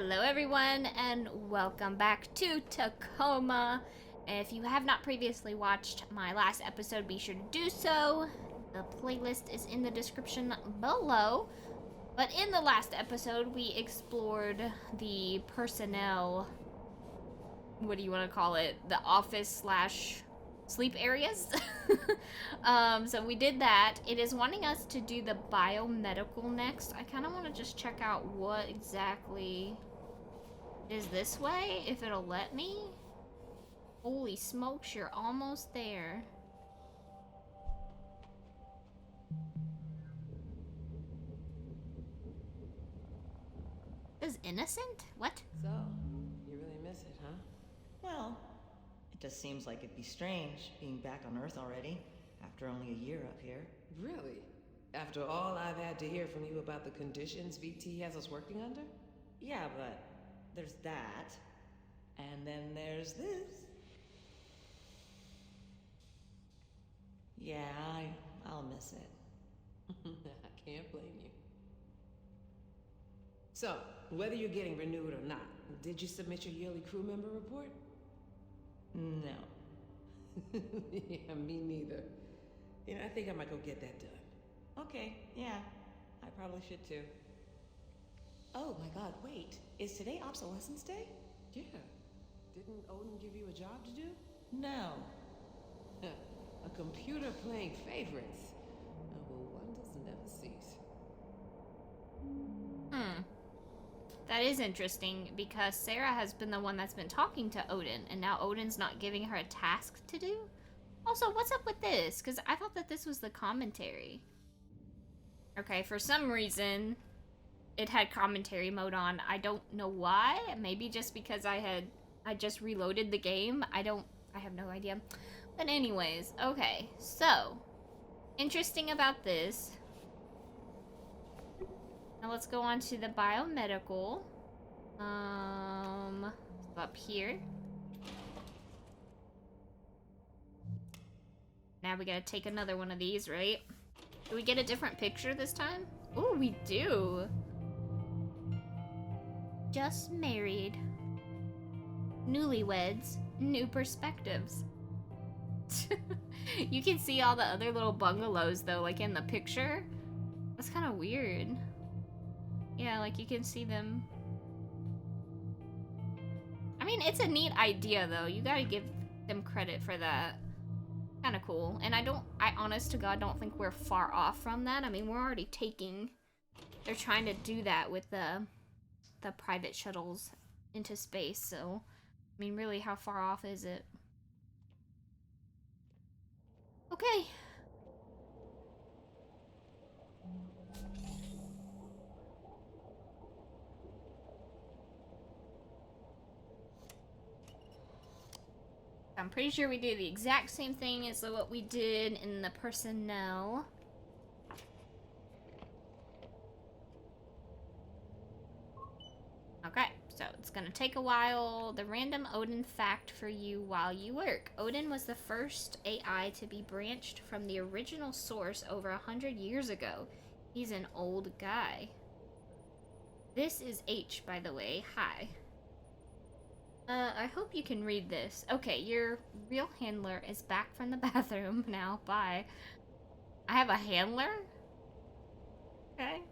Hello everyone and welcome back to Tacoma. If you have not previously watched my last episode, be sure to do so. The playlist is in the description below. But in the last episode, we explored the personnel, what do you want to call it? The office slash sleep areas. So we did that. It is wanting us to do the biomedical next. I kind of want to just check out what exactly is this way, if it'll let me. Holy smokes, you're almost there. Is innocent? What? So, you really miss it, huh? Well, it just seems like it'd be strange being back on Earth already, after only a year up here. Really? After all I've had to hear from you about the conditions VT has us working under? Yeah, but there's that, and then there's this. Yeah, I'll miss it. I can't blame you. So, whether you're getting renewed or not, did you submit your yearly crew member report? No. Yeah, me neither. You know, I think I might go get that done. Okay, yeah, I probably should too. Oh my god, wait. Is today Obsolescence Day? Yeah. Didn't Odin give you a job to do? No. A computer playing favorites. Oh, well, wonders never cease. That is interesting, because Sarah has been the one that's been talking to Odin, and now Odin's not giving her a task to do? Also, what's up with this? Because I thought that this was the commentary. Okay, for some reason, it had commentary mode on. I don't know why. Maybe just because I just reloaded the game. I have no idea. But anyways, okay. So, interesting about this. Now let's go on to the biomedical. Up here. Now we gotta take another one of these, right? Do we get a different picture this time? Ooh, we do. Just married. Newlyweds. New perspectives. You can see all the other little bungalows, though, like in the picture. That's kind of weird. Yeah, like you can see them. I mean, it's a neat idea, though. You gotta give them credit for that. Kind of cool. And I honest to God, don't think we're far off from that. I mean, we're already taking... They're trying to do that with the private shuttles into space, so... I mean, really, how far off is it? Okay. I'm pretty sure we do the exact same thing as what we did in the personnel. Okay, so it's gonna take a while. The random Odin fact for you while you work. Odin was the first AI to be branched from the original source over 100 years ago. He's an old guy. This is H, by the way. Hi. I hope you can read this. Okay, your real handler is back from the bathroom now. Bye. I have a handler? Okay.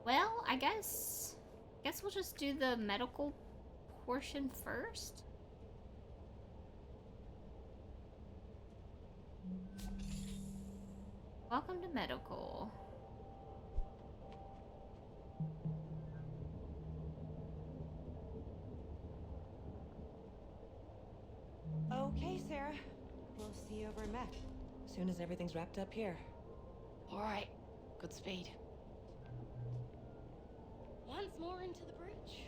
Well, I guess we'll just do the medical portion first. Welcome to medical. Okay, Sarah. We'll see you over in Mech. As soon as everything's wrapped up here. All right. Good speed. Once more into the bridge.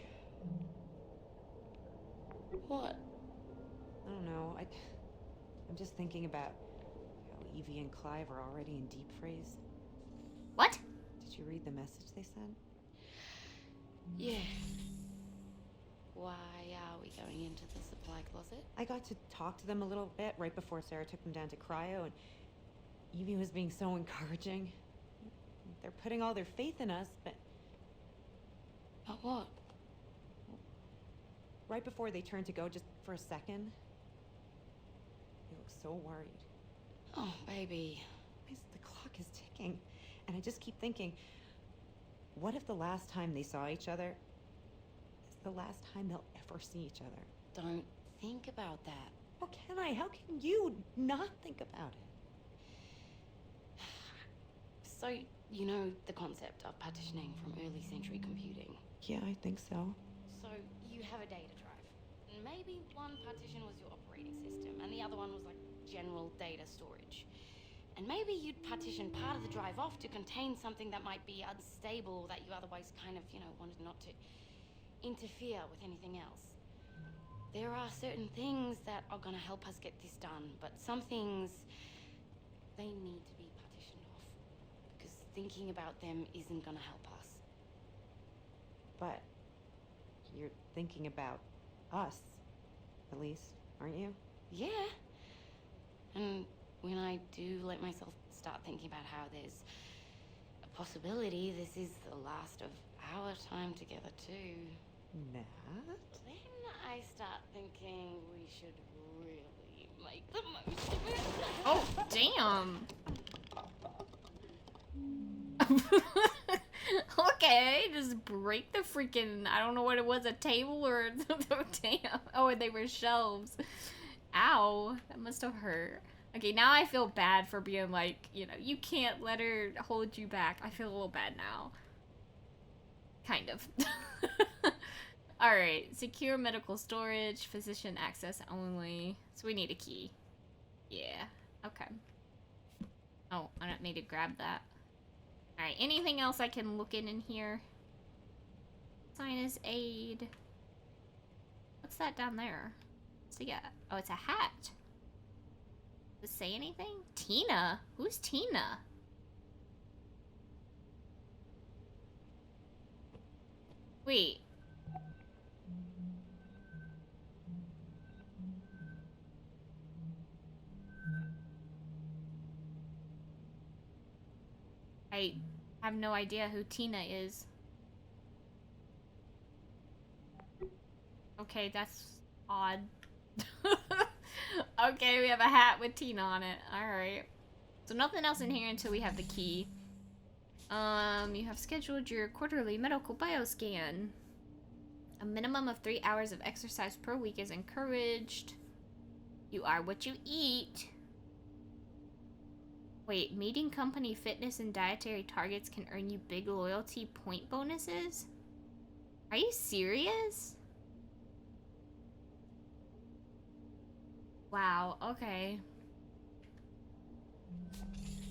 What? I don't know. I'm just thinking about how Evie and Clive are already in deep freeze. What? Did you read the message they sent? Yeah. Why are we going into the supply closet? I got to talk to them a little bit right before Sarah took them down to cryo, and Evie was being so encouraging. They're putting all their faith in us, but But what? right before they turned to go, just for a second. They look so worried. Oh, baby. The clock is ticking, and I just keep thinking, what if the last time they saw each other is the last time they'll ever see each other? Don't think about that. How can I? How can you not think about it? So, you know the concept of partitioning from early century computing. Yeah, I think so. So, you have a data drive. And maybe one partition was your operating system, and the other one was like general data storage. And maybe you'd partition part of the drive off to contain something that might be unstable that you otherwise kind of, wanted not to interfere with anything else. There are certain things that are gonna help us get this done, but some things, they need to be partitioned off. Because thinking about them isn't gonna help us. But you're thinking about us, at least, aren't you? Yeah. And when I do let myself start thinking about how there's a possibility this is the last of our time together too, Nat? then I start thinking we should really make the most of it. Oh, damn. Okay, just break the freaking, I don't know what it was, a table or damn. Oh, they were shelves. Ow, that must have hurt. Okay, now I feel bad for being like, you can't let her hold you back. I feel a little bad now. Kind of. Alright, secure medical storage, physician access only. So we need a key. Yeah, okay. Oh, I don't need to grab that. Alright, anything else I can look in here? Sinus aid. What's that down there? What's he got? Oh, it's a hat. Does it say anything? Tina? Who's Tina? Wait. I have no idea who Tina is. Okay, that's odd. Okay, we have a hat with Tina on it. Alright. So nothing else in here until we have the key. You have scheduled your quarterly medical bioscan. A minimum of 3 hours of exercise per week is encouraged. You are what you eat. Wait, meeting company fitness and dietary targets can earn you big loyalty point bonuses? Are you serious? Wow, okay.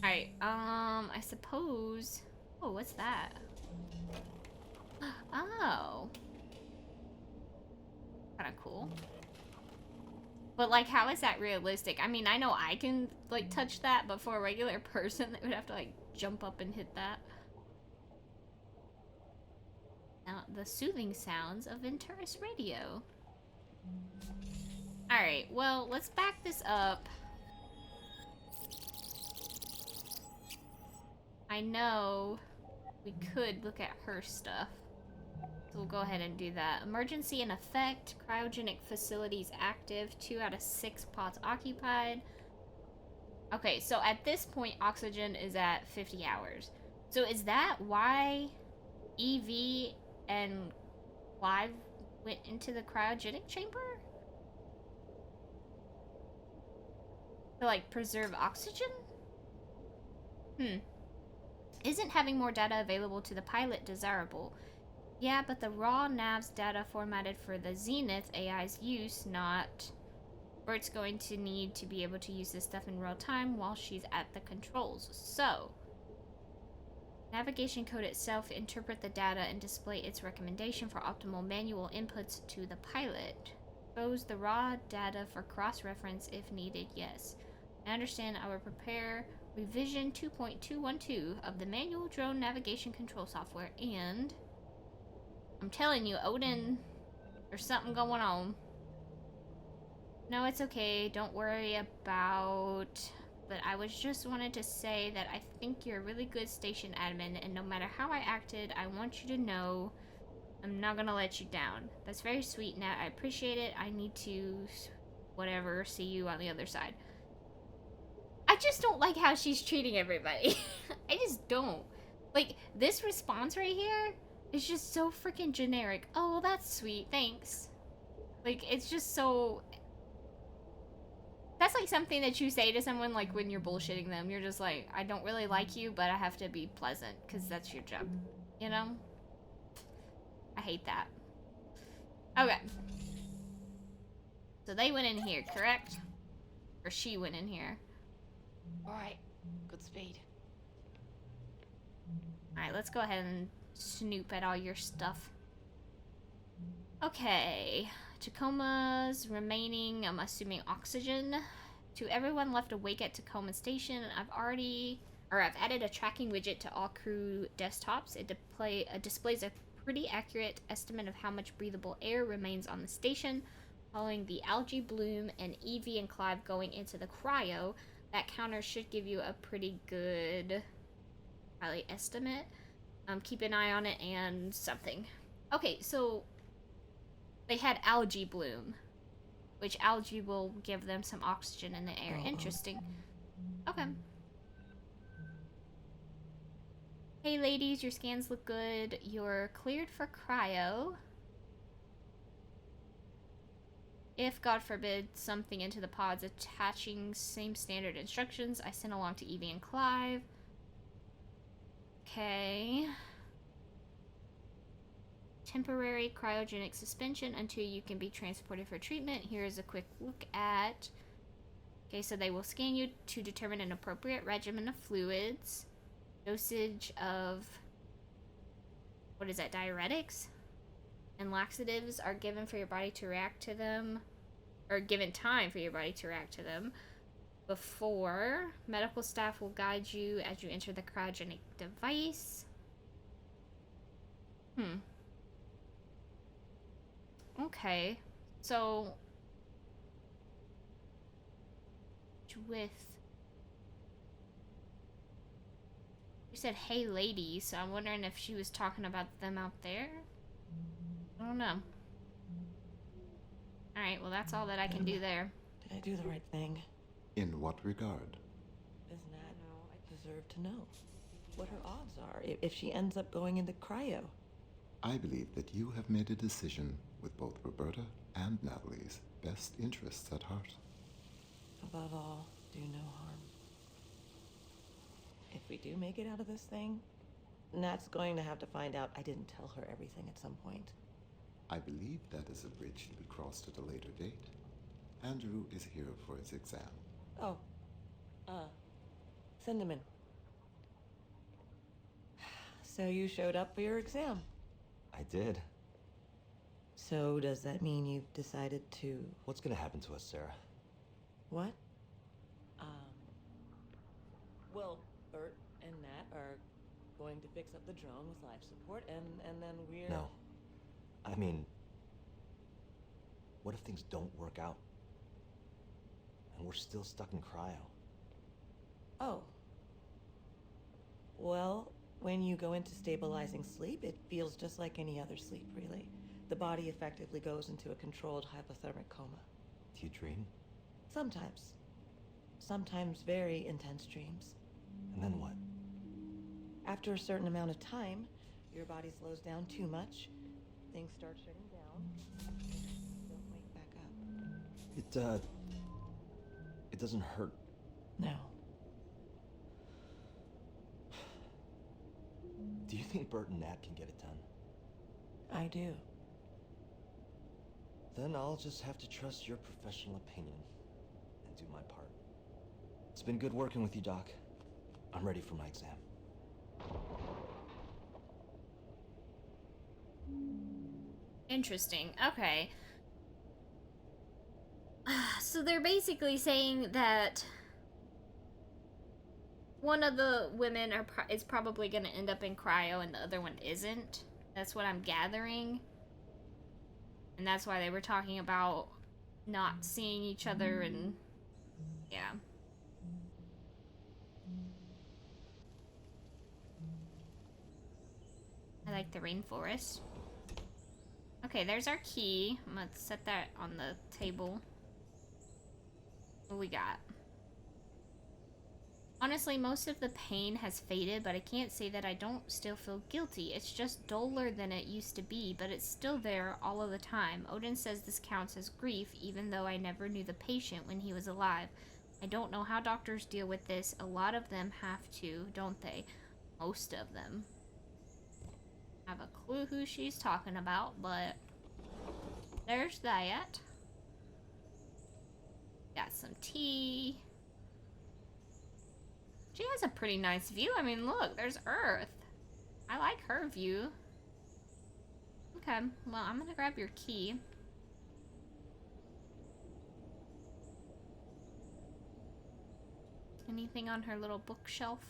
Alright, I suppose... Oh, what's that? Oh. Kinda cool. But, like, how is that realistic? I mean, I know I can, like, touch that, but for a regular person, they would have to, like, jump up and hit that. Now, the soothing sounds of Venturis Radio. Alright, well, let's back this up. I know we could look at her stuff. So we'll go ahead and do that. Emergency in effect. Cryogenic facilities active. 2 out of 6 pods occupied. Okay, so at this point, oxygen is at 50 hours. So is that why EV and Clive went into the cryogenic chamber? To, like, preserve oxygen? Isn't having more data available to the pilot desirable? Yeah, but the raw NAV's data formatted for the Zenith AI's use, not... Bert's going to need to be able to use this stuff in real time while she's at the controls. So, navigation code itself interpret the data and display its recommendation for optimal manual inputs to the pilot. Expose the raw data for cross-reference if needed, yes. I understand I will prepare revision 2.212 of the manual drone navigation control software, and I'm telling you, Odin, there's something going on. No, it's okay. Don't worry about... But I was just wanted to say that I think you're a really good station admin, and no matter how I acted, I want you to know I'm not gonna let you down. That's very sweet, Nat. I appreciate it. I need to, whatever, see you on the other side. I just don't like how she's treating everybody. I just don't. Like, this response right here is just so freaking generic. Oh, well, that's sweet. Thanks. Like, it's just so... That's like something that you say to someone, like, when you're bullshitting them. You're just like, I don't really like you, but I have to be pleasant, because that's your job. You know? I hate that. Okay. So they went in here, correct? Or she went in here. Alright, good speed. Alright, let's go ahead and snoop at all your stuff. Okay. Tacoma's remaining, I'm assuming, oxygen. To everyone left awake at Tacoma Station, I've added a tracking widget to all crew desktops. It displays a pretty accurate estimate of how much breathable air remains on the station. Following the algae bloom and Evie and Clive going into the cryo, that counter should give you a pretty good, probably, estimate. Keep an eye on it and something. Okay, so they had algae bloom, which algae will give them some oxygen in the air. Interesting. Okay. Hey ladies, your scans look good. You're cleared for cryo. If, God forbid, something into the pods attaching same standard instructions I sent along to Evie and Clive. Okay. Temporary cryogenic suspension until you can be transported for treatment. Here's a quick look at... Okay, so they will scan you to determine an appropriate regimen of fluids. Dosage of... What is that? Diuretics? And laxatives are given for your body to react to them. Or given time for your body to react to them. Before, medical staff will guide you as you enter the cryogenic device. Okay. So... with... You said, hey ladies, so I'm wondering if she was talking about them out there? I don't know. Alright, well that's all that I can do there. Did I do the right thing? In what regard? Isn't that I deserve to know what her odds are if she ends up going into cryo? I believe that you have made a decision with both Roberta and Natalie's best interests at heart. Above all, do no harm. If we do make it out of this thing, Nat's going to have to find out I didn't tell her everything at some point. I believe that is a bridge to be crossed at a later date. Andrew is here for his exam. Oh. Send him in. So you showed up for your exam. I did. So does that mean you've decided to... What's gonna happen to us, Sarah? What? Well, Bert and Nat are going to fix up the drone with life support, and then we're... No. I mean, what if things don't work out? And we're still stuck in cryo? Oh. Well, when you go into stabilizing sleep, it feels just like any other sleep, really. The body effectively goes into a controlled hypothermic coma. Do you dream? Sometimes. Sometimes very intense dreams. And then what? After a certain amount of time, your body slows down too much, things start shutting down, don't wake back up. It doesn't hurt. No. Do you think Bert and Nat can get it done? I do. Then I'll just have to trust your professional opinion and do my part. It's been good working with you, Doc. I'm ready for my exam. Interesting. Okay. So they're basically saying that one of the women is probably going to end up in cryo and the other one isn't. That's what I'm gathering. And that's why they were talking about not seeing each other and... yeah. I like the rainforest. Okay, there's our key. I'm gonna set that on the table. What we got? Honestly, most of the pain has faded, but I can't say that I don't still feel guilty. It's just duller than it used to be, but it's still there all of the time. Odin says this counts as grief, even though I never knew the patient when he was alive. I don't know how doctors deal with this. A lot of them have to, don't they? Most of them. Have a clue who she's talking about, but there's that. Got some tea. She has a pretty nice view. I mean, look, there's Earth. I like her view. Okay, well, I'm gonna grab your key. Anything on her little bookshelf?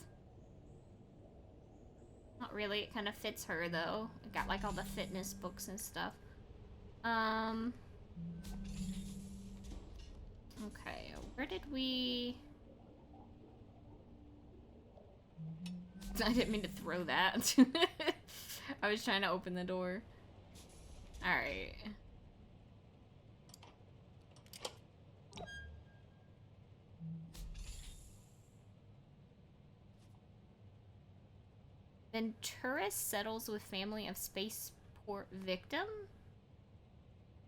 Not really. It kind of fits her, though. It got, like, all the fitness books and stuff. Okay, where did we... I didn't mean to throw that. I was trying to open the door. Alright. Ventura settles with family of spaceport victim?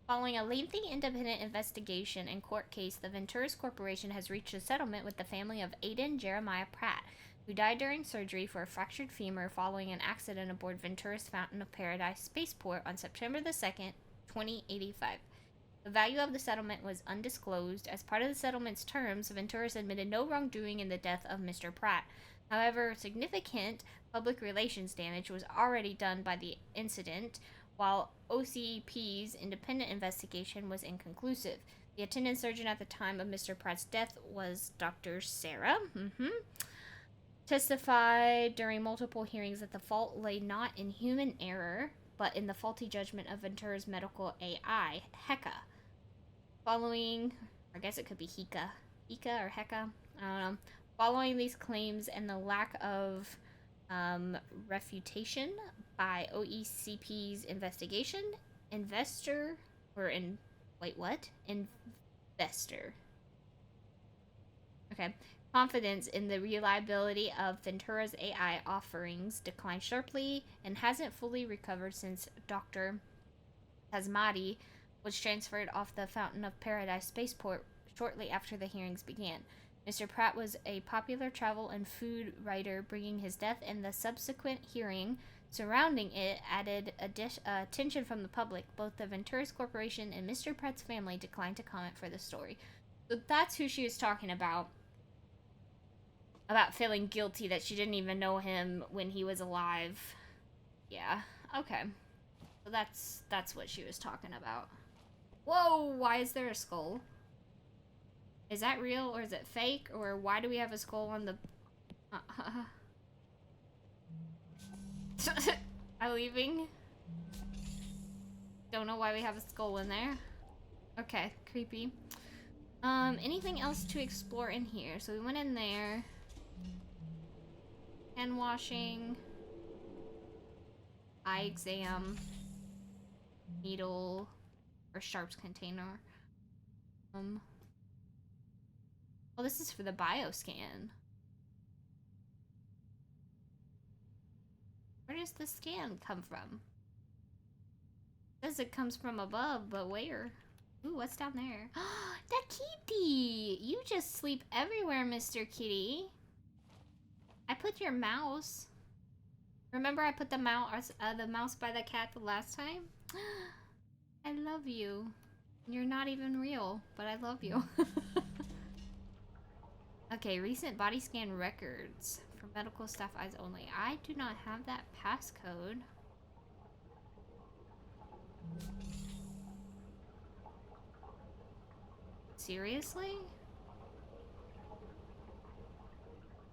Following a lengthy independent investigation and court case, the Venturas Corporation has reached a settlement with the family of Aiden Jeremiah Pratt, who died during surgery for a fractured femur following an accident aboard Ventura's Fountain of Paradise spaceport on September the 2nd, 2085. The value of the settlement was undisclosed. As part of the settlement's terms, Venturas admitted no wrongdoing in the death of Mr. Pratt. However, significant public relations damage was already done by the incident, while OCEP's independent investigation was inconclusive. The attending surgeon at the time of Mr. Pratt's death was Dr. Sarah. Testified during multiple hearings that the fault lay not in human error, but in the faulty judgment of Ventura's medical AI, Heka. Following, I guess it could be Heka or Heka, I don't know. Following these claims and the lack of refutation by OECP's investigation, investor. Okay. Confidence in the reliability of Ventura's AI offerings declined sharply and hasn't fully recovered since Dr. Tasmati was transferred off the Fountain of Paradise spaceport shortly after the hearings began. Mr. Pratt was a popular travel and food writer, bringing his death and the subsequent hearing surrounding it added attention from the public. Both the Venturas Corporation and Mr. Pratt's family declined to comment for the story. So that's who she was talking about. About feeling guilty that she didn't even know him when he was alive. Yeah, okay. So that's what she was talking about. Whoa, why is there a skull? Is that real or is it fake? Or why do we have a skull on the... I'm leaving. Don't know why we have a skull in there. Okay, creepy. Anything else to explore in here? So we went in there. Hand washing. Eye exam. Needle. Or sharps container. Oh, this is for the bioscan. Where does the scan come from? It says it comes from above, but where? Ooh, what's down there? The kitty! You just sleep everywhere, Mr. Kitty. I put your mouse. Remember I put the mouse by the cat the last time? I love you. You're not even real, but I love you. Okay, recent body scan records for medical staff eyes only. I do not have that passcode. Seriously?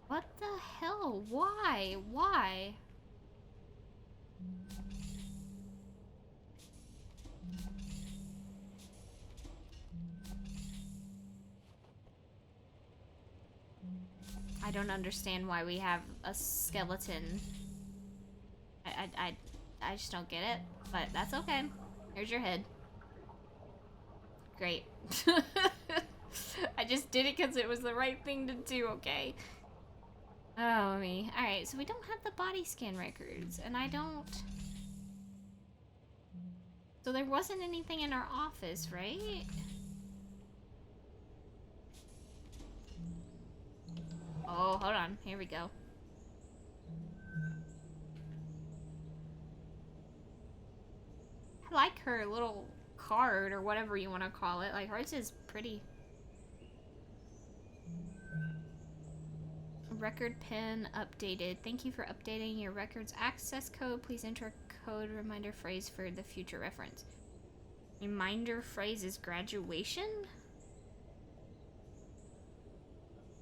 What the hell? Why? Why? I don't understand why we have a skeleton. I just don't get it, but that's okay. There's your head. Great. I just did it because it was the right thing to do, okay? Oh, me. Alright, so we don't have the body scan records, and I don't... So there wasn't anything in our office, right? Oh, hold on. Here we go. I like her little card, or whatever you want to call it. Like, hers is pretty. Record pin updated. Thank you for updating your records access code. Please enter a code reminder phrase for the future reference. Reminder phrase is graduation?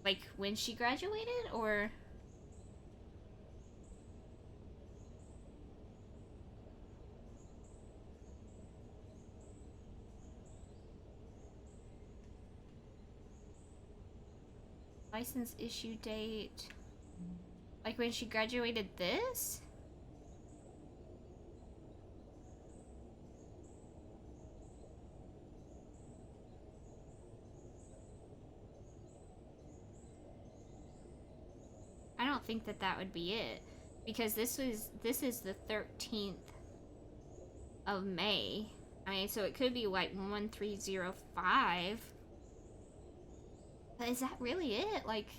Like when she graduated, or? License issue date. Like when she graduated this? I don't think that that would be it, because this is the 13th of May. I mean, so it could be like 1305. But is that really it? Like,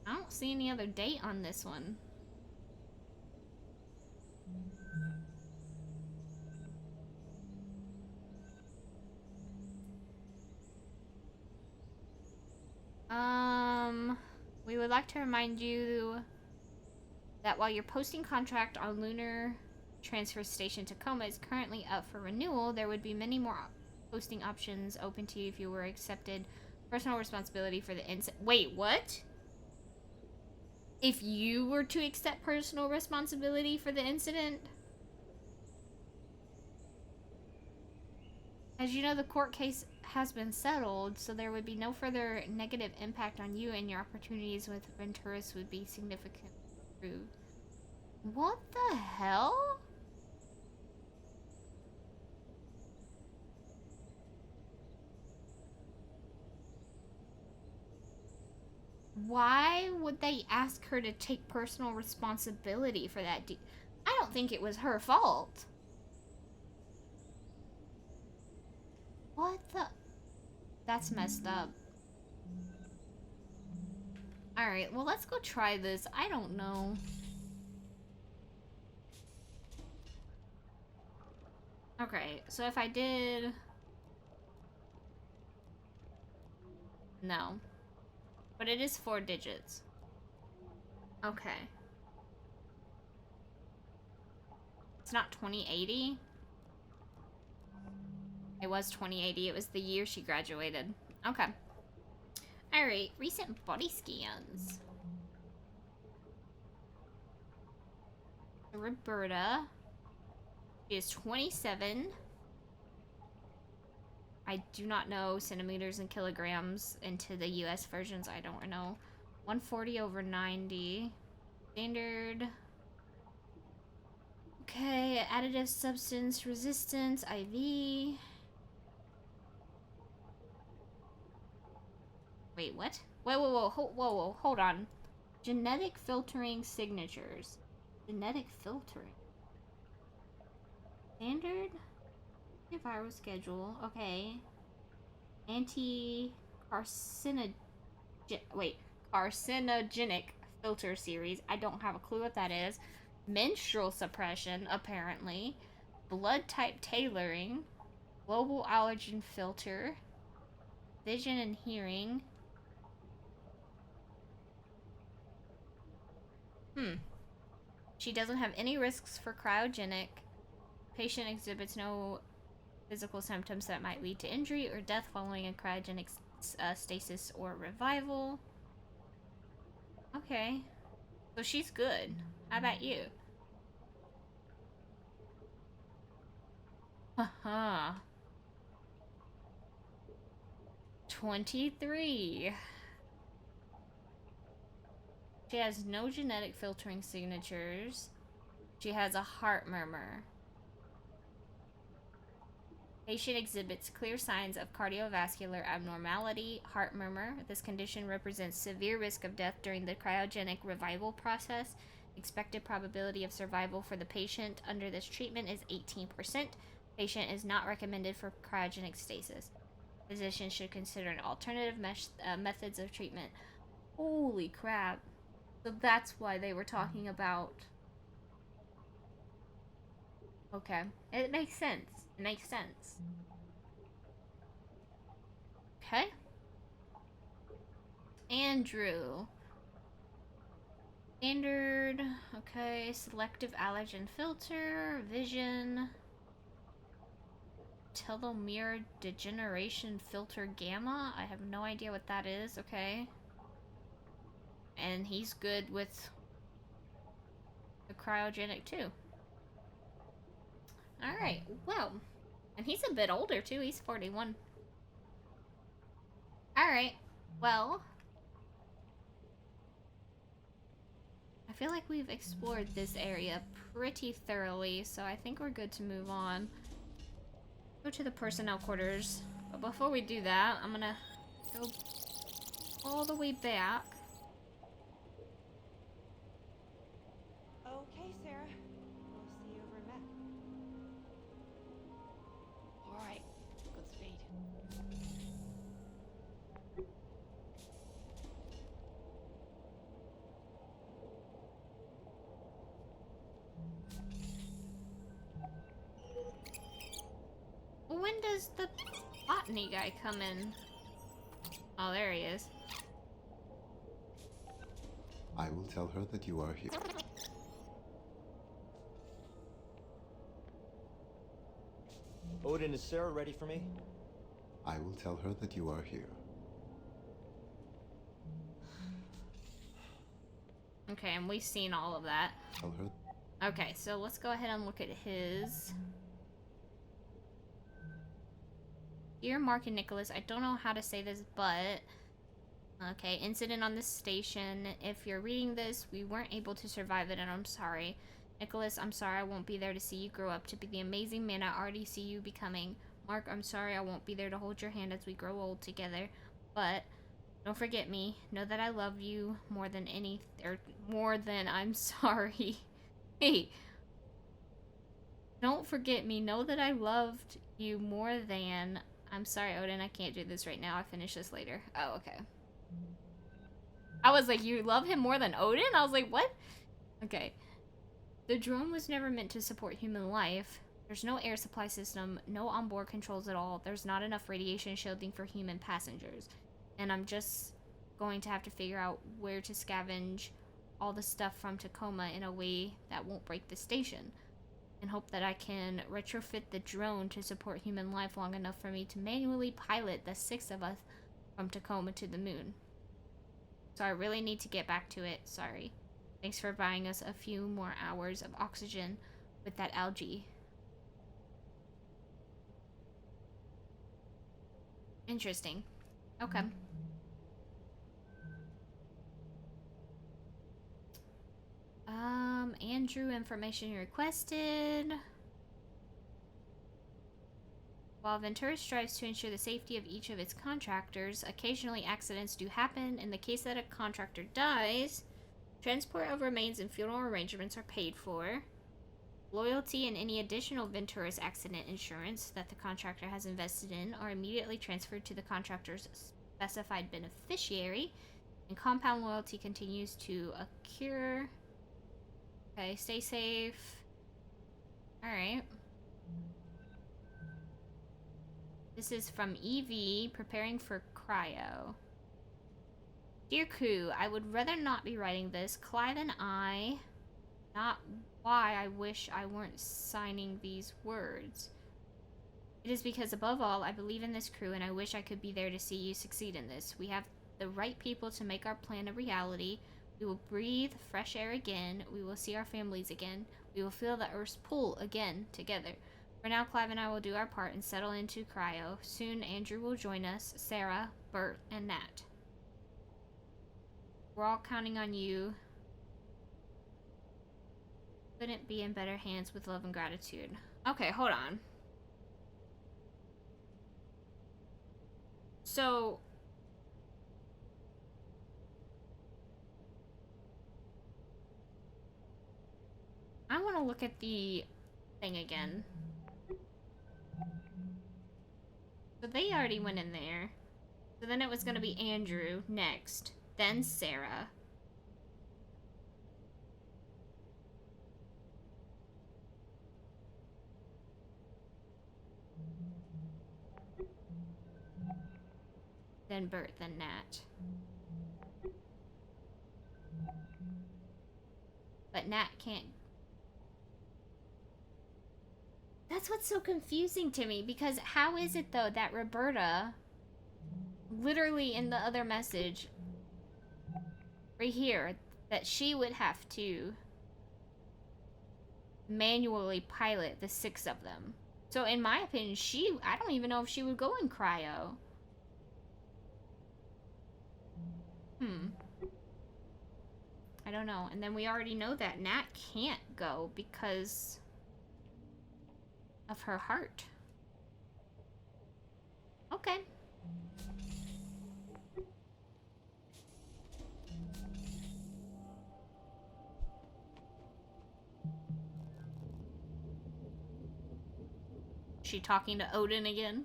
I don't see any other date on this one. We would like to remind you that while your posting contract on Lunar Transfer Station Tacoma is currently up for renewal, there would be many more posting options open to you if you were accepted personal responsibility for the incident. Wait, what? If you were to accept personal responsibility for the incident? As you know, the court case has been settled, so there would be no further negative impact on you, and your opportunities with Venturis would be significantly improved. What the hell? Why would they ask her to take personal responsibility for that? I don't think it was her fault. What the? That's messed up. Alright, well, let's go try this. I don't know. Okay, so if I did... No. But it is 4 digits. Okay. It's not 2080? It was 2080. It was the year she graduated. Okay. Alright, recent body scans. Roberta. She is 27. I do not know centimeters and kilograms into the US versions. I don't know. 140/90. Standard. Okay, additive substance resistance, IV. Wait, what? Whoa, hold on. Genetic filtering signatures. Genetic filtering. Standard? Viral schedule. Okay. Carcinogenic filter series. I don't have a clue what that is. Menstrual suppression, apparently. Blood type tailoring. Global allergen filter. Vision and hearing. She doesn't have any risks for cryogenic. Patient exhibits no physical symptoms that might lead to injury or death following a cryogenic stasis or revival. Okay. So she's good. How about you? Haha. 23. She has no genetic filtering signatures. She has a heart murmur. Patient exhibits clear signs of cardiovascular abnormality, heart murmur. This condition represents severe risk of death during the cryogenic revival process. Expected probability of survival for the patient under this treatment is 18%. Patient is not recommended for cryogenic stasis. Physicians should consider an alternative methods of treatment. Holy crap. So that's why they were talking about... Okay. It makes sense. It makes sense. Okay. Andrew. Standard. Okay. Selective allergen filter. Vision. Telomere degeneration filter gamma. I have no idea what that is. Okay. And he's good with the cryogenic too. Alright, well. And he's a bit older too, he's 41. Alright, well. I feel like we've explored this area pretty thoroughly, so I think we're good to move on. Go to the personnel quarters. But before we do that, I'm gonna go all the way back. Okay, Sarah. We'll see you over in Mac. All right, good speed. When does the botany guy come in? Oh, there he is. I will tell her that you are here. Odin, is Sarah ready for me? I will tell her that you are here. Okay, and we've seen all of that. Tell her. Okay, so let's go ahead and look at his. Dear Mark and Nicholas, I don't know how to say this, but... Okay, incident on the station. If you're reading this, we weren't able to survive it, and I'm sorry. Nicholas, I'm sorry I won't be there to see you grow up to be the amazing man I already see you becoming. Mark, I'm sorry I won't be there to hold your hand as we grow old together. But, don't forget me. Know that I love you more than more than I'm sorry. Hey. Don't forget me. Know that I loved you more than... I'm sorry, Odin, I can't do this right now. I'll finish this later. Oh, okay. I was like, you love him more than Odin? I was like, what? Okay. The drone was never meant to support human life. There's no air supply system, no onboard controls at all. There's not enough radiation shielding for human passengers. And I'm just going to have to figure out where to scavenge all the stuff from Tacoma in a way that won't break the station. And hope that I can retrofit the drone to support human life long enough for me to manually pilot the 6 of us from Tacoma to the moon. So I really need to get back to it. Sorry. Thanks for buying us a few more hours of oxygen with that algae. Interesting. Okay. Andrew, information requested. While Ventura strives to ensure the safety of each of its contractors, occasionally accidents do happen. In the case that a contractor dies, transport of remains and funeral arrangements are paid for. Loyalty and any additional Ventura's accident insurance that the contractor has invested in are immediately transferred to the contractor's specified beneficiary, and compound loyalty continues to occur. Okay, stay safe. Alright. This is from EV, preparing for cryo. Dear crew, I would rather not be writing this. Clive and I... Not why I wish I weren't signing these words. It is because, above all, I believe in this crew and I wish I could be there to see you succeed in this. We have the right people to make our plan a reality. We will breathe fresh air again. We will see our families again. We will feel the Earth's pull again together. For now, Clive and I will do our part and settle into cryo. Soon, Andrew will join us, Sarah, Bert, and Nat. We're all counting on you. Couldn't be in better hands with love and gratitude. Okay, hold on. So... I want to look at the thing again. So they already went in there. So then it was going to be Andrew next. Then Sarah. Then Bert, then Nat. But Nat can't. That's what's so confusing to me, because how is it though that Roberta, literally in the other message, right here, that she would have to manually pilot the 6 of them. So in my opinion, I don't even know if she would go in cryo. I don't know. And then we already know that Nat can't go because of her heart. Okay. She talking to Odin again?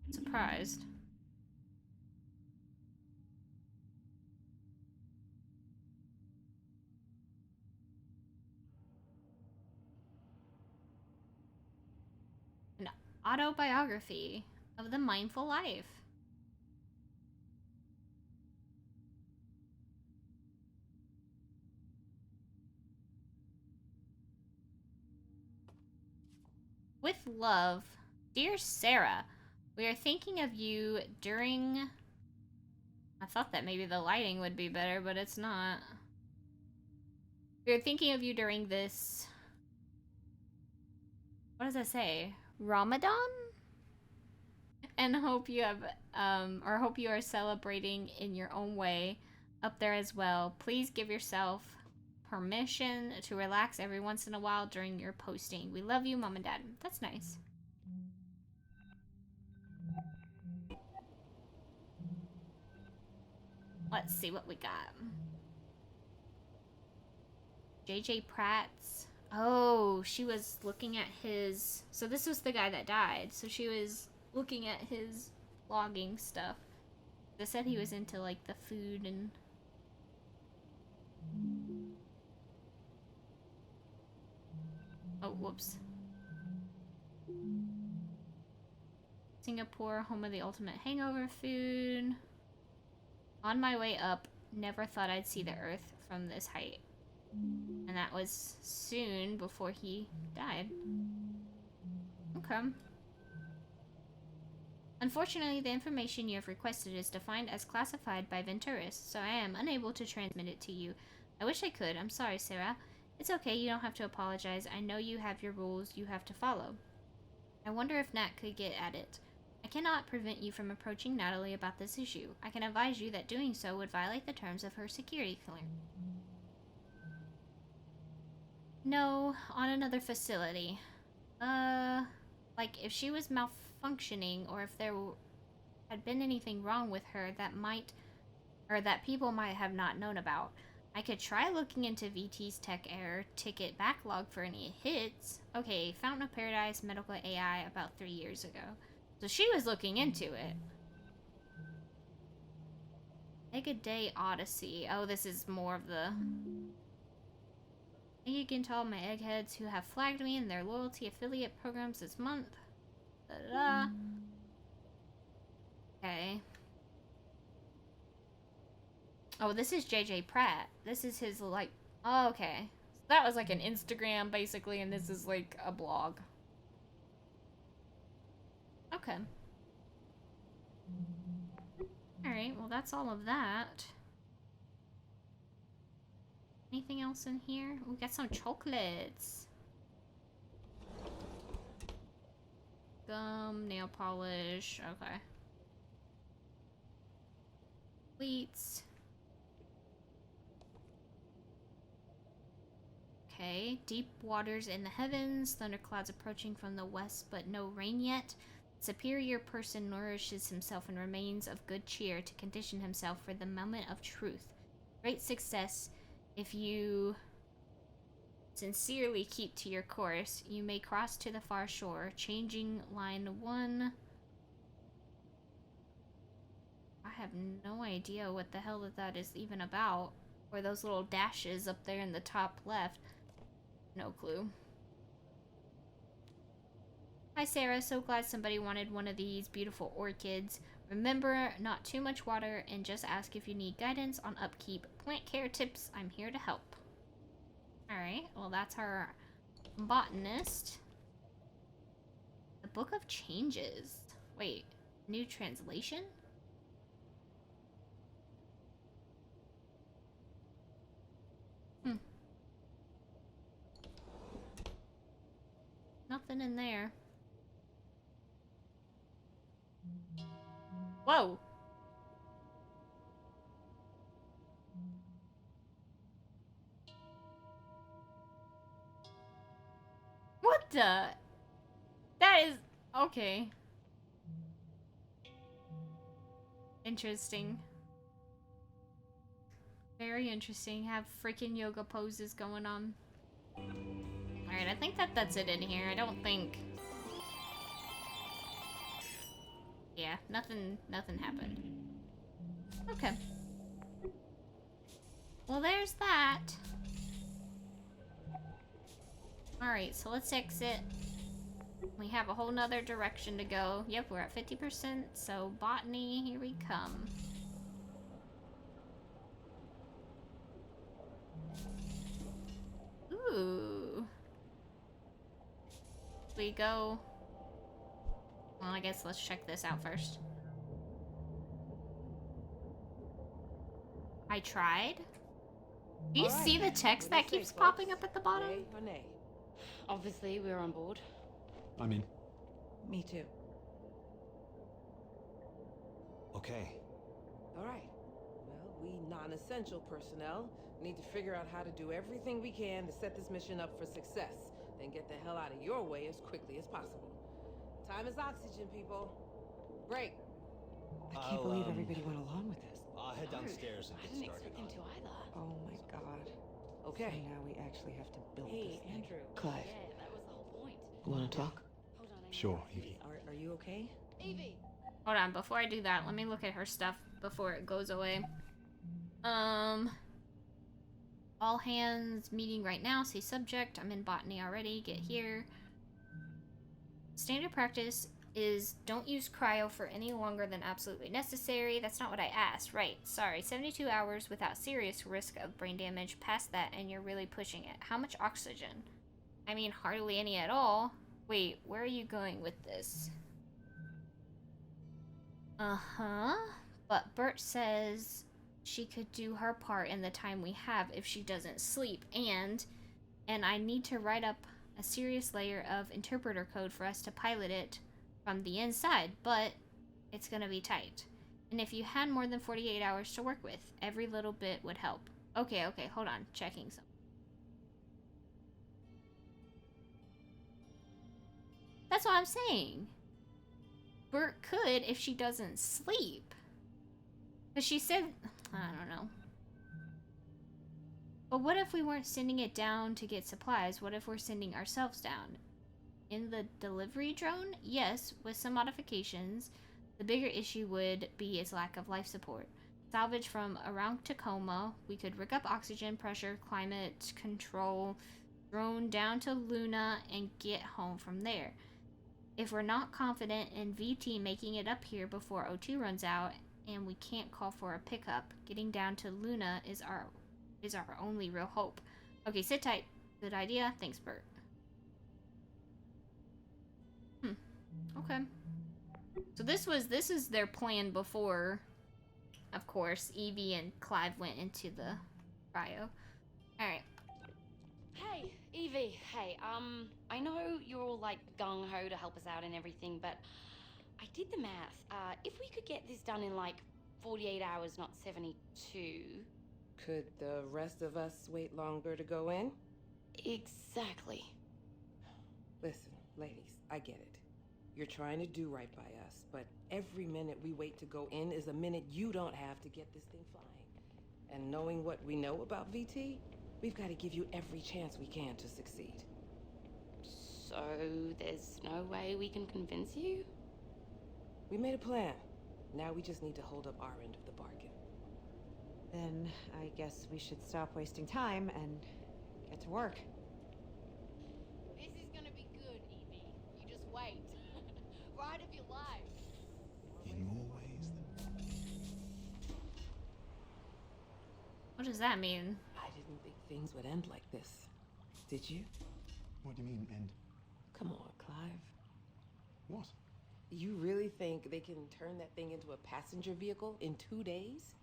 Surprised. An autobiography of the mindful life. With love, dear Sarah, we are thinking of you during... I thought that maybe the lighting would be better, but it's not. We are thinking of you during this... What does that say? Ramadan? And hope you have, or hope you are celebrating in your own way up there as well. Please give yourself permission to relax every once in a while during your posting. We love you, Mom and Dad. That's nice. Let's see what we got. JJ Pratt's. Oh, she was looking at his... So this was the guy that died. So she was looking at his logging stuff. They said he was into, like, the food and... Oh, whoops. Singapore, home of the ultimate hangover food. On my way up, never thought I'd see the Earth from this height. And that was soon before he died. Okay. Unfortunately, the information you have requested is defined as classified by Venturis, so I am unable to transmit it to you. I wish I could. I'm sorry, Sarah. It's okay, you don't have to apologize. I know you have your rules you have to follow. I wonder if Nat could get at it. I cannot prevent you from approaching Natalie about this issue. I can advise you that doing so would violate the terms of her security clearance. No, on another facility. Like, if she was malfunctioning, or if there had been anything wrong with her that might, or that people might have not known about. I could try looking into VT's tech error ticket backlog for any hits. Okay, Fountain of Paradise Medical AI about 3 years ago. So she was looking into it. Mega Day Odyssey. Oh, this is more of the... Thank you again to all my eggheads who have flagged me in their loyalty affiliate programs this month. Da-da-da. Okay. Oh, this is JJ Pratt. This is his, like... Oh, okay. So that was like an Instagram, basically, and this is like a blog. Okay. Alright, well that's all of that. Anything else in here? We got some chocolates. Gum, nail polish, okay. Fleets. Okay, deep waters in the heavens, thunderclouds approaching from the west, but no rain yet. Superior person nourishes himself and remains of good cheer to condition himself for the moment of truth. Great success if you sincerely keep to your course. You may cross to the far shore, changing line 1. I have no idea what the hell that is even about. Or those little dashes up there in the top left. No clue. Hi Sarah, so glad somebody wanted one of these beautiful orchids. Remember, not too much water, and just ask if you need guidance on upkeep. Plant care tips, I'm here to help. Alright, well that's our botanist. The Book of Changes. Wait, new translation? Nothing in there. Whoa! What the? That is... okay. Interesting. Very interesting. Have freaking yoga poses going on. Alright, I think that's it in here. I don't think... yeah, nothing happened. Okay. Well, there's that. Alright, so let's exit. We have a whole nother direction to go. Yep, we're at 50%, so botany, here we come. Ooh. We go... well, I guess let's check this out first. I tried? Do you see the text that keeps popping up at the bottom? Yay or nay? Obviously, we're on board. I'm in. Me too. Okay. All right. Well, we non-essential personnel need to figure out how to do everything we can to set this mission up for success, then get the hell out of your way as quickly as possible. Time is oxygen, people. Break. I can't believe everybody went along with this. I'll head downstairs and I get didn't started expect them to either. Oh my god. Okay. So now we actually have to build Hey, this thing. Andrew. Clive, Yeah, that was the whole point. you wanna talk? Hold on, Sure, Evie. Are you okay? Evie! Hold on, before I do that, let me look at her stuff before it goes away. All hands meeting right now, say subject. I'm in botany already, get here. Standard practice is don't use cryo for any longer than absolutely necessary. That's not what I asked. Right, sorry. 72 hours without serious risk of brain damage. Past that and you're really pushing it. How much oxygen? I mean, hardly any at all. Wait, where are you going with this? Uh-huh. But Bert says she could do her part in the time we have if she doesn't sleep. And I need to write up a serious layer of interpreter code for us to pilot it from the inside, but it's gonna be tight. And if you had more than 48 hours to work with, every little bit would help. Okay, hold on. Checking some. That's what I'm saying. Bert could if she doesn't sleep. But she said... I don't know. But what if we weren't sending it down to get supplies? What if we're sending ourselves down? In the delivery drone? Yes, with some modifications. The bigger issue would be its lack of life support. Salvage from around Tacoma. We could rig up oxygen, pressure, climate control, drone down to Luna, and get home from there. If we're not confident in VT making it up here before O2 runs out, and we can't call for a pickup, getting down to Luna is our only real hope. Okay, sit tight. Good idea. Thanks, Bert. Okay. So this is their plan before, of course, Evie and Clive went into the cryo. Alright. Hey, Evie. Hey, I know you're all like gung-ho to help us out and everything, but I did the math. If we could get this done in like 48 hours, not 72. Could the rest of us wait longer to go in? Exactly. Listen, ladies, I get it. You're trying to do right by us, but every minute we wait to go in is a minute you don't have to get this thing flying. And knowing what we know about VT, we've got to give you every chance we can to succeed. So there's no way we can convince you? We made a plan. Now we just need to hold up our end of the bargain. Then I guess we should stop wasting time and get to work. This is gonna be good, Evie. You just wait. Ride of your life. In more ways than What does that mean? I didn't think things would end like this. Did you? what do you mean, end? Come on, Clive. What? You really think they can turn that thing into a passenger vehicle in 2 days?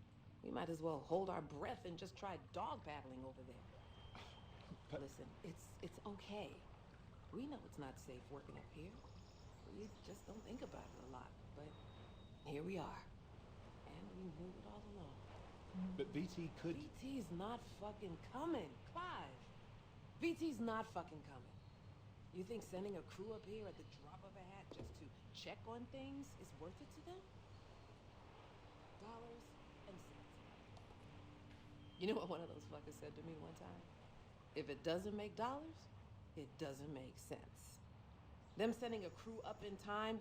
We might as well hold our breath and just try dog paddling over there. But- Listen, it's okay. We know it's not safe working up here. We just don't think about it a lot. But here we are. And we knew it all along. But VT could... VT's not fucking coming, Clive. VT's not fucking coming. You think sending a crew up here at the drop of a hat just to check on things is worth it to them? Dollars and cents. You know what one of those fuckers said to me one time? If it doesn't make dollars, it doesn't make sense. Them sending a crew up in time,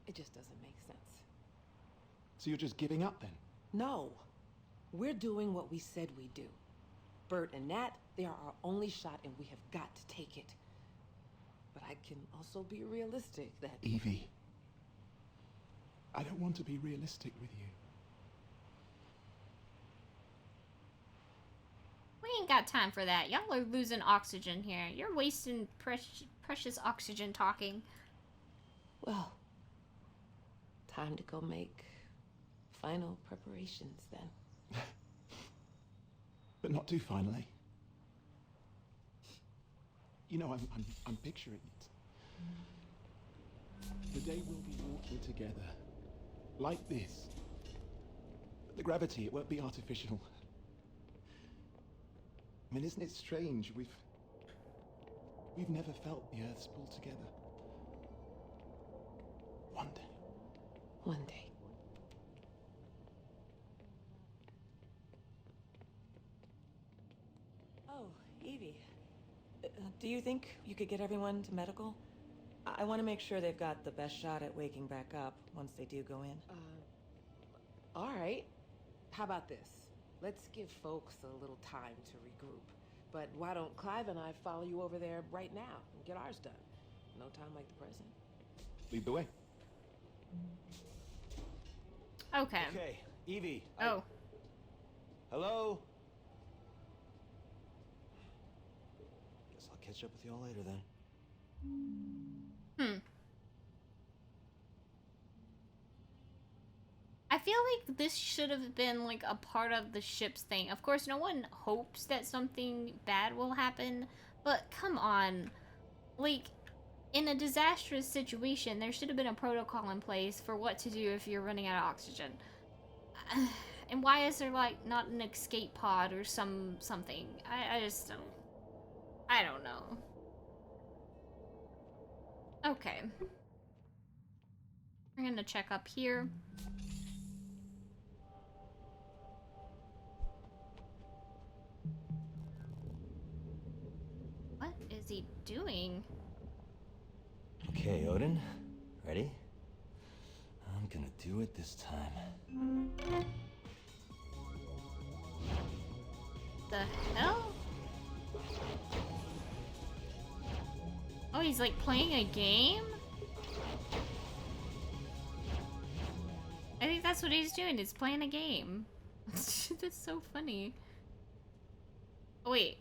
it just doesn't make sense. So you're just giving up then? No. We're doing what we said we'd do. Bert and Nat, they are our only shot and we have got to take it. But I can also be realistic that... Evie. I don't want to be realistic with you. We ain't got time for that. Y'all are losing oxygen here. You're wasting precious oxygen talking. Well, time to go make final preparations then. But not too finally. You know, I'm picturing it. The day we'll be walking together. Like this. But the gravity, it won't be artificial. I mean, isn't it strange? We've never felt the Earth's pull together. One day. One day. Oh, Evie. Do you think you could get everyone to medical? I want to make sure they've got the best shot at waking back up once they do go in. All right. How about this? Let's give folks a little time to regroup. But why don't Clive and I follow you over there right now and get ours done? No time like the present. Lead the way. Okay. Okay, Evie. Oh. Hello? Guess I'll catch up with y'all later then. I feel like this should have been like a part of the ship's thing. Of course, no one hopes that something bad will happen, but come on. Like, in a disastrous situation, there should have been a protocol in place for what to do if you're running out of oxygen. And why is there, like, not an escape pod or something? I just don't... I don't know. Okay. We're gonna check up here. What is he doing? Okay, Odin. Ready? I'm gonna do it this time. The hell? Oh, he's like playing a game? I think that's what he's doing, is playing a game. That's so funny. Oh, wait.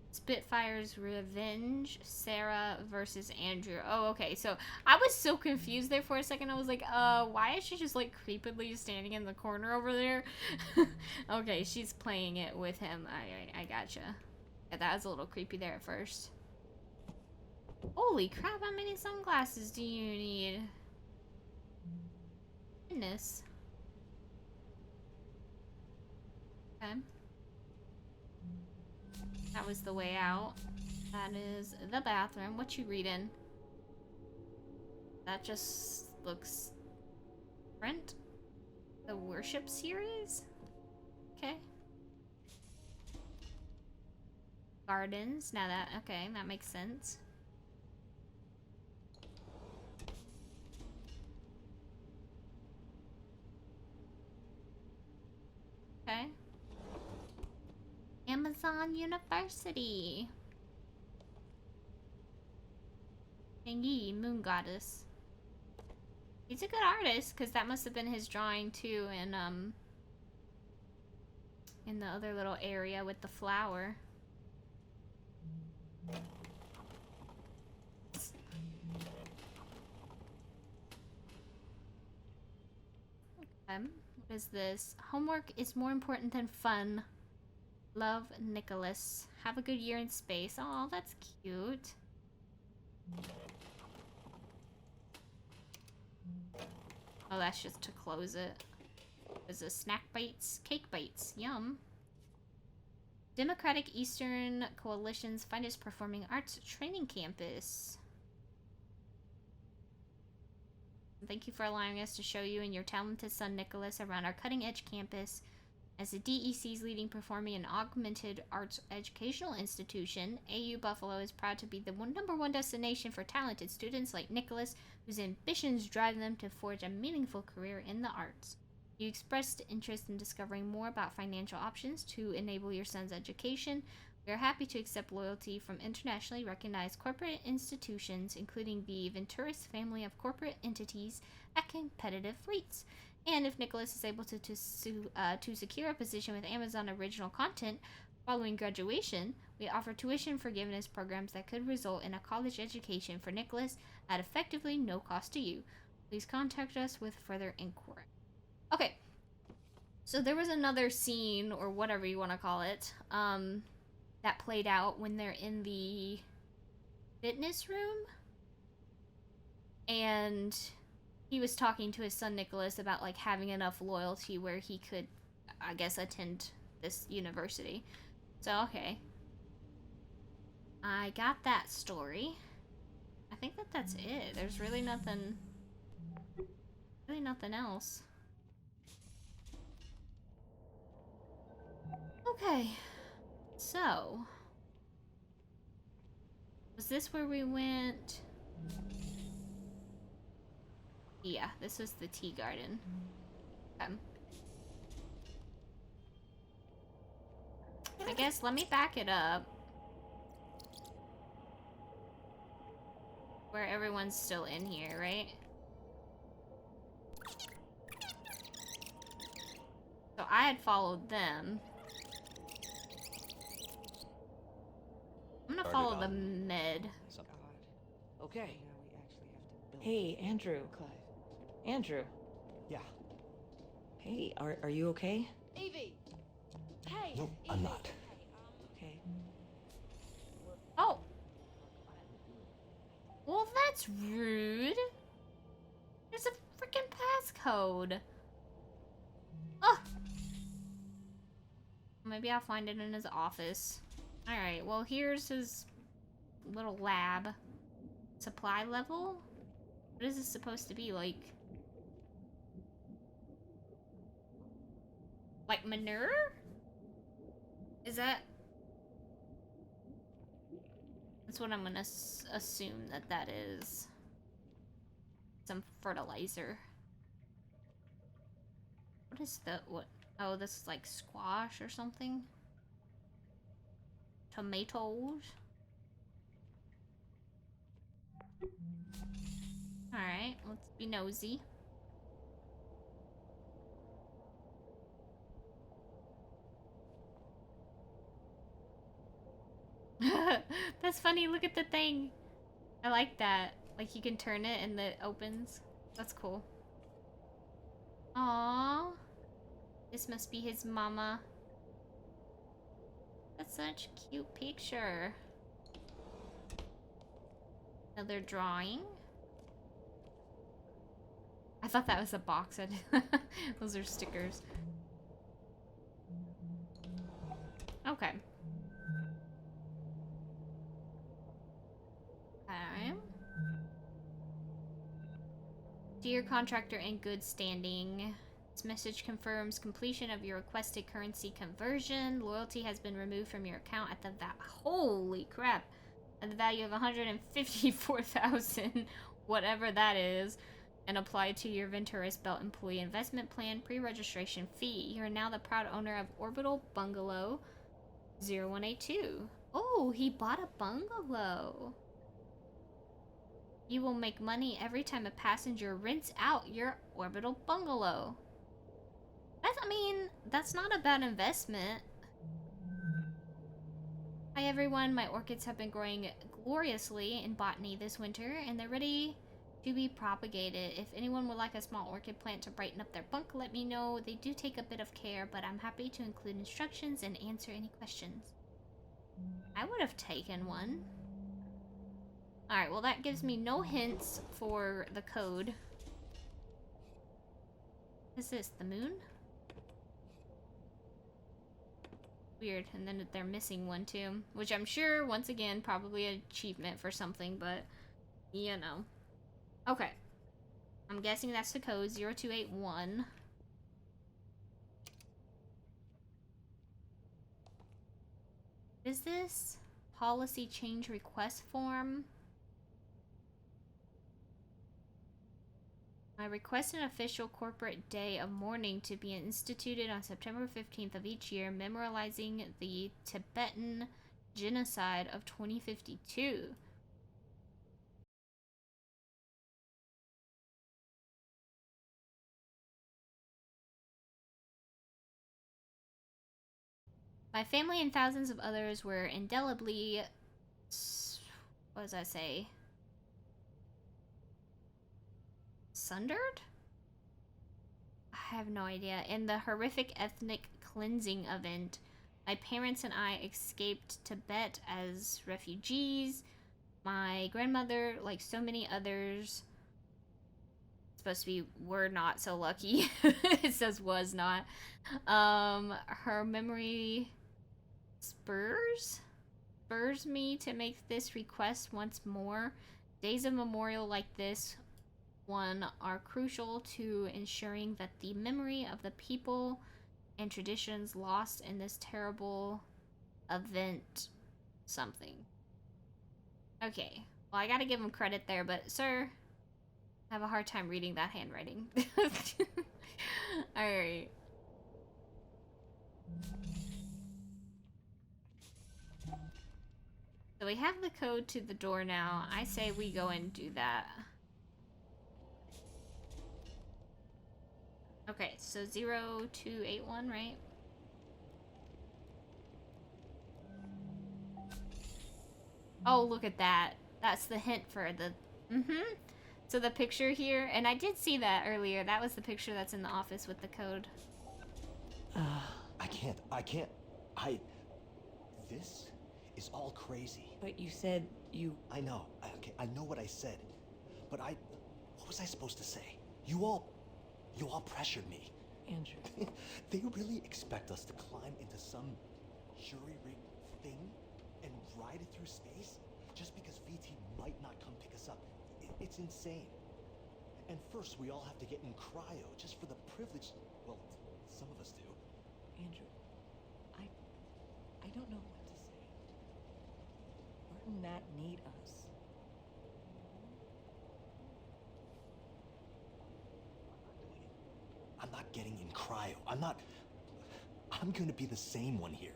It's Spitfire's Revenge, Sarah versus Andrew. Oh, okay. So I was so confused there for a second. I was like, why is she just like creepily standing in the corner over there? Okay, she's playing it with him. I gotcha. Yeah, that was a little creepy there at first. Holy crap, how many sunglasses do you need? Goodness. Okay. That was the way out. That is the bathroom. What you reading? That just looks different. The worship series? Okay. Gardens. Now that, okay, that makes sense. Okay. Amazon University. Yangi, Moon Goddess. He's a good artist, because that must have been his drawing too, in the other little area with the flower. Okay. What is this? Homework is more important than fun. Love, Nicholas. Have a good year in space. Oh, that's cute. Oh, that's just to close it. There's a snack bites, cake bites. Yum. Democratic Eastern Coalition's finest performing arts training campus. Thank you for allowing us to show you and your talented son Nicholas around our cutting-edge campus. As the DEC's leading performing and augmented arts educational institution, AU Buffalo is proud to be the #1 destination for talented students like Nicholas, whose ambitions drive them to forge a meaningful career in the arts. You expressed interest in discovering more about financial options to enable your son's education. We are happy to accept loyalty from internationally recognized corporate institutions, including the Venturis family of corporate entities at competitive rates. And if Nicholas is able to secure a position with Amazon Original Content following graduation, we offer tuition forgiveness programs that could result in a college education for Nicholas at effectively no cost to you. Please contact us with further inquiry. Okay, so there was another scene, or whatever you want to call it, that played out when they're in the fitness room, and he was talking to his son Nicholas about like having enough loyalty where he could, I guess, attend this university. So okay, I got that story. I think that's it. There's really nothing else. Okay, so was this where we went? Yeah, this was the tea garden. I guess let me back it up. Where everyone's still in here, right? So I had followed them. I'm gonna follow the med. Okay. Hey, Andrew. Andrew. Yeah. Hey, are you okay? Evie! Hey! No, I'm not. Okay. Oh. Well, that's rude. There's a freaking passcode. Oh. Maybe I'll find it in his office. Alright, well, here's his little lab. Supply level? What is this supposed to be, like manure? Is that... That's what I'm gonna assume that is. Some fertilizer. What is the... what? Oh, this is like squash or something? Tomatoes? Alright, let's be nosy. That's funny. Look at the thing. I like that. Like you can turn it and it opens. That's cool. Aww. This must be his mama. That's such a cute picture. Another drawing. I thought that was a box. Those are stickers. Okay. Okay. Dear contractor in good standing. This message confirms completion of your requested currency conversion. Loyalty has been removed from your account at the holy crap. At the value of 154,000, whatever that is, and applied to your Venturis Belt Employee Investment Plan pre-registration fee. You are now the proud owner of Orbital Bungalow 0182. Oh, he bought a bungalow. You will make money every time a passenger rents out your Orbital Bungalow. That's not a bad investment. Hi everyone, my orchids have been growing gloriously in botany this winter, and they're ready to be propagated. If anyone would like a small orchid plant to brighten up their bunk, let me know. They do take a bit of care, but I'm happy to include instructions and answer any questions. I would have taken one. Alright, well that gives me no hints for the code. What is this, the moon? Weird, and then they're missing one too, which I'm sure, once again, probably an achievement for something, but you know. Okay. I'm guessing that's the code, 0281. Is this policy change request form? I request an official corporate day of mourning to be instituted on September 15th of each year, memorializing the Tibetan genocide of 2052. My family and thousands of others were indelibly, what does that say? Sundered? I have no idea. In the horrific ethnic cleansing event, my parents and I escaped Tibet as refugees. My grandmother, like so many others, supposed to be were not so lucky. It says was not. Her memory spurs me to make this request once more. Days of memorial like this one are crucial to ensuring that the memory of the people and traditions lost in this terrible event something. Okay, well I gotta give him credit there, but sir, I have a hard time reading that handwriting. Alright. So we have the code to the door now. I say we go and do that. Okay, so 0281, right? Oh, look at that. That's the hint for the... So the picture here, and I did see that earlier. That was the picture that's in the office with the code. I can't. This is all crazy. But you said you... I know. Okay, I know what I said. But what was I supposed to say? You all pressured me. Andrew. They really expect us to climb into some jury-rigged thing and ride it through space just because VT might not come pick us up. It's insane. And first we all have to get in cryo just for the privilege. Well, some of us do. Andrew, I don't know what to say. Bert and Nat need us. I'm not getting in cryo. I'm gonna be the same one here.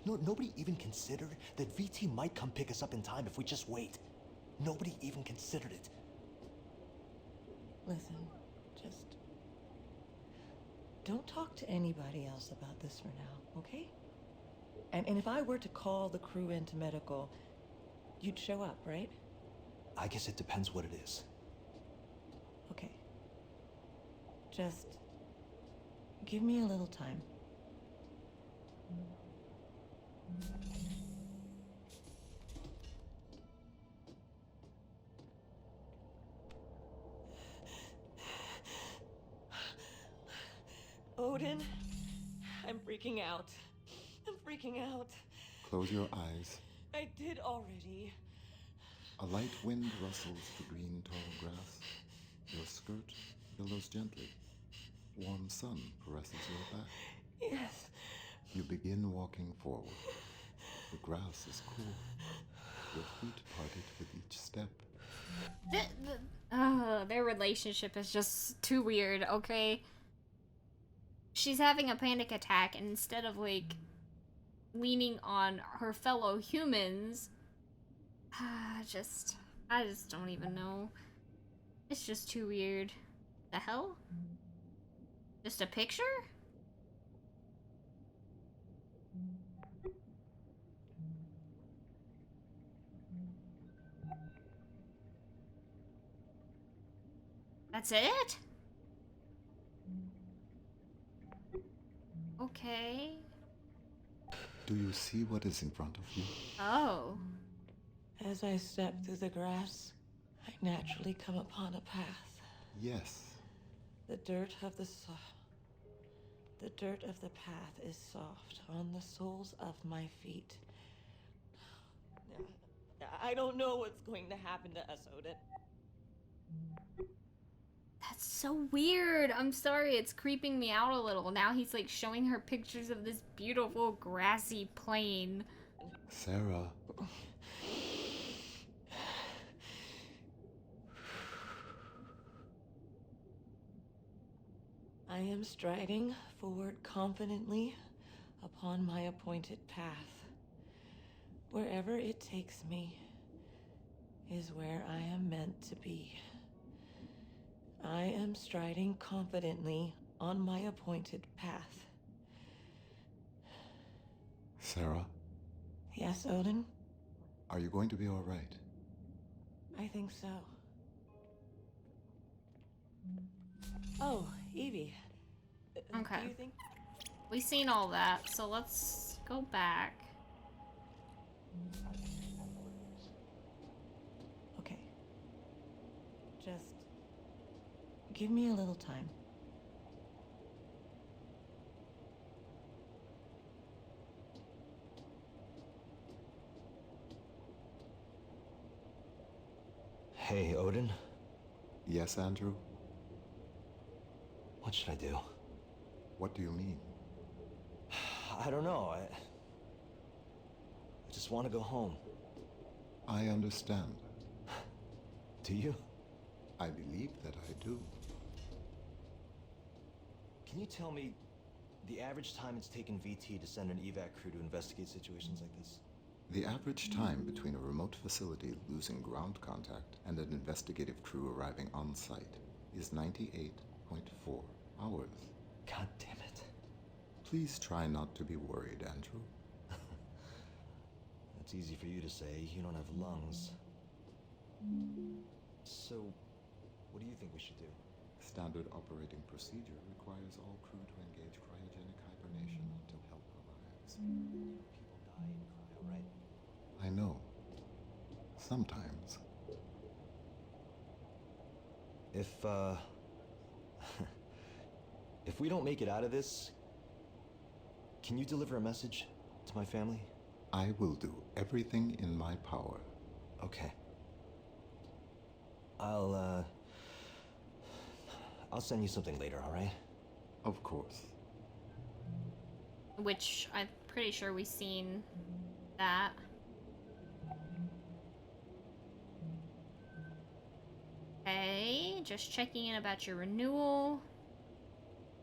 No, nobody even considered that VT might come pick us up in time if we just wait. Nobody even considered it. Listen, just don't talk to anybody else about this for now, okay? And if I were to call the crew into medical, you'd show up, right? I guess it depends what it is. Okay. Just give me a little time. Odin, I'm freaking out. I'm freaking out. Close your eyes. I did already. A light wind rustles the green tall grass. Your skirt billows gently. Warm sun caresses your back. Yes. You begin walking forward. The grass is cool. Your feet parted with each step. Their relationship is just too weird, okay? She's having a panic attack, and instead of, like, leaning on her fellow humans, I just don't even know. It's just too weird. The hell? Just a picture? That's it? Okay. Do you see what is in front of you? Oh. As I step through the grass, I naturally come upon a path. Yes. The dirt of the path is soft on the soles of my feet. I don't know what's going to happen to us, Odin. That's so weird. I'm sorry, it's creeping me out a little. Now he's like showing her pictures of this beautiful grassy plain. Sarah. I am striding forward confidently upon my appointed path. Wherever it takes me is where I am meant to be. I am striding confidently on my appointed path. Sarah? Yes, Odin? Are you going to be all right? I think so. Oh, Evie. Okay. Do you think... We've seen all that, so let's go back. Okay. Just give me a little time. Hey, Odin. Yes, Andrew? What should I do? What do you mean? I don't know. I just want to go home. I understand. Do you? I believe that I do. Can you tell me the average time it's taken VT to send an evac crew to investigate situations like this? The average time between a remote facility losing ground contact and an investigative crew arriving on site is 98.4 hours. God damn it. Please try not to be worried, Andrew. That's easy for you to say. You don't have lungs. So, what do you think we should do? Standard operating procedure requires all crew to engage cryogenic hibernation until help arrives. People die in cryo, right? I know. Sometimes. If we don't make it out of this, can you deliver a message to my family? I will do everything in my power. Okay. I'll send you something later, all right? Of course. Which I'm pretty sure we've seen that. Okay, just checking in about your renewal.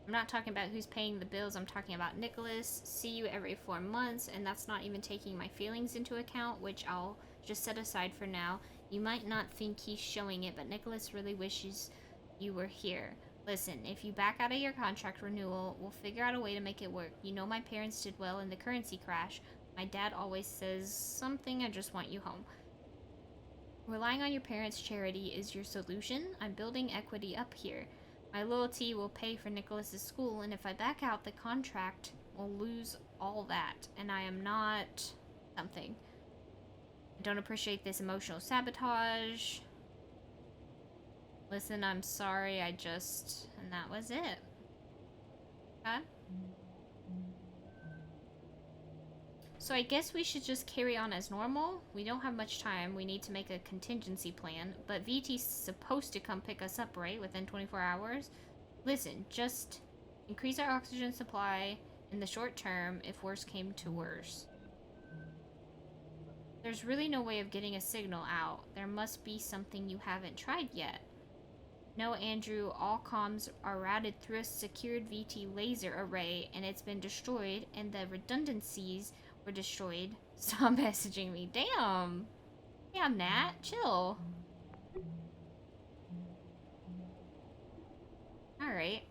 I'm not talking about who's paying the bills, I'm talking about Nicholas. See you every 4 months, and that's not even taking my feelings into account, which I'll just set aside for now. You might not think he's showing it, but Nicholas really wishes you were here. Listen, if you back out of your contract renewal, we'll figure out a way to make it work. You know my parents did well in the currency crash. My dad always says something, I just want you home. Relying on your parents' charity is your solution. I'm building equity up here. My loyalty will pay for Nicholas's school, and if I back out, the contract will lose all that, and I am not something. I don't appreciate this emotional sabotage. Listen, I'm sorry, I just... And that was it. Okay. So I guess we should just carry on as normal. We don't have much time. We need to make a contingency plan. But VT's supposed to come pick us up, right? Within 24 hours? Listen, just increase our oxygen supply in the short term if worse came to worse. There's really no way of getting a signal out. There must be something you haven't tried yet. No, Andrew, all comms are routed through a secured VT laser array, and it's been destroyed, and the redundancies were destroyed. Stop messaging me. Damn. Damn, Nat. Chill. Alright.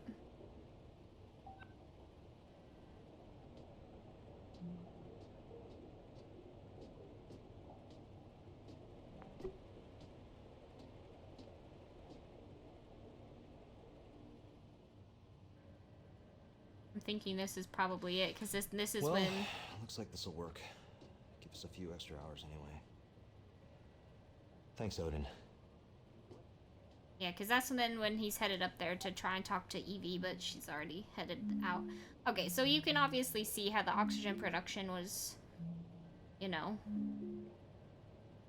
I'm thinking this is probably it, because this is when... Looks like this will work. Give us a few extra hours anyway. Thanks, Odin. Yeah, because that's then when he's headed up there to try and talk to Evie, but she's already headed out. Okay, so you can obviously see how the oxygen production was, you know,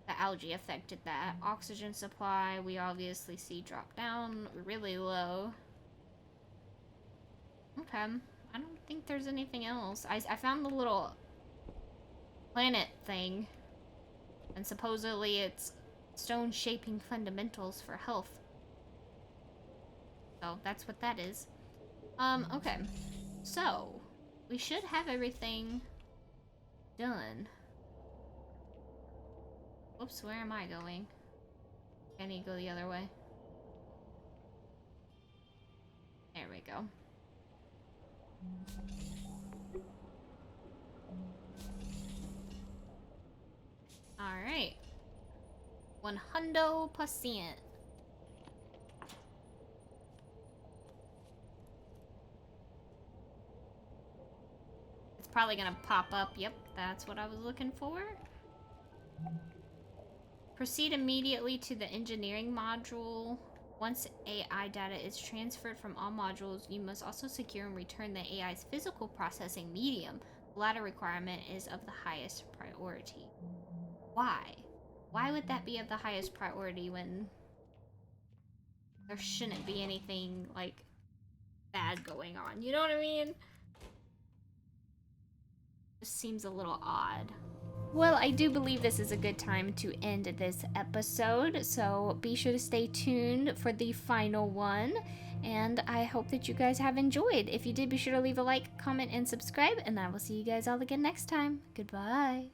the algae affected that. Oxygen supply, we obviously see drop down really low. Okay, I don't think there's anything else. I found the little planet thing, and supposedly it's stone shaping fundamentals for health. So that's what that is. Okay. So we should have everything done. Whoops, where am I going? I need to go the other way. There we go. Alright. 100%. It's probably gonna pop up. Yep, that's what I was looking for. Proceed immediately to the engineering module. Once AI data is transferred from all modules, you must also secure and return the AI's physical processing medium. The latter requirement is of the highest priority. Why? Why would that be of the highest priority when there shouldn't be anything, like, bad going on? You know what I mean? Just seems a little odd. Well, I do believe this is a good time to end this episode, so be sure to stay tuned for the final one, and I hope that you guys have enjoyed. If you did, be sure to leave a like, comment, and subscribe, and I will see you guys all again next time. Goodbye.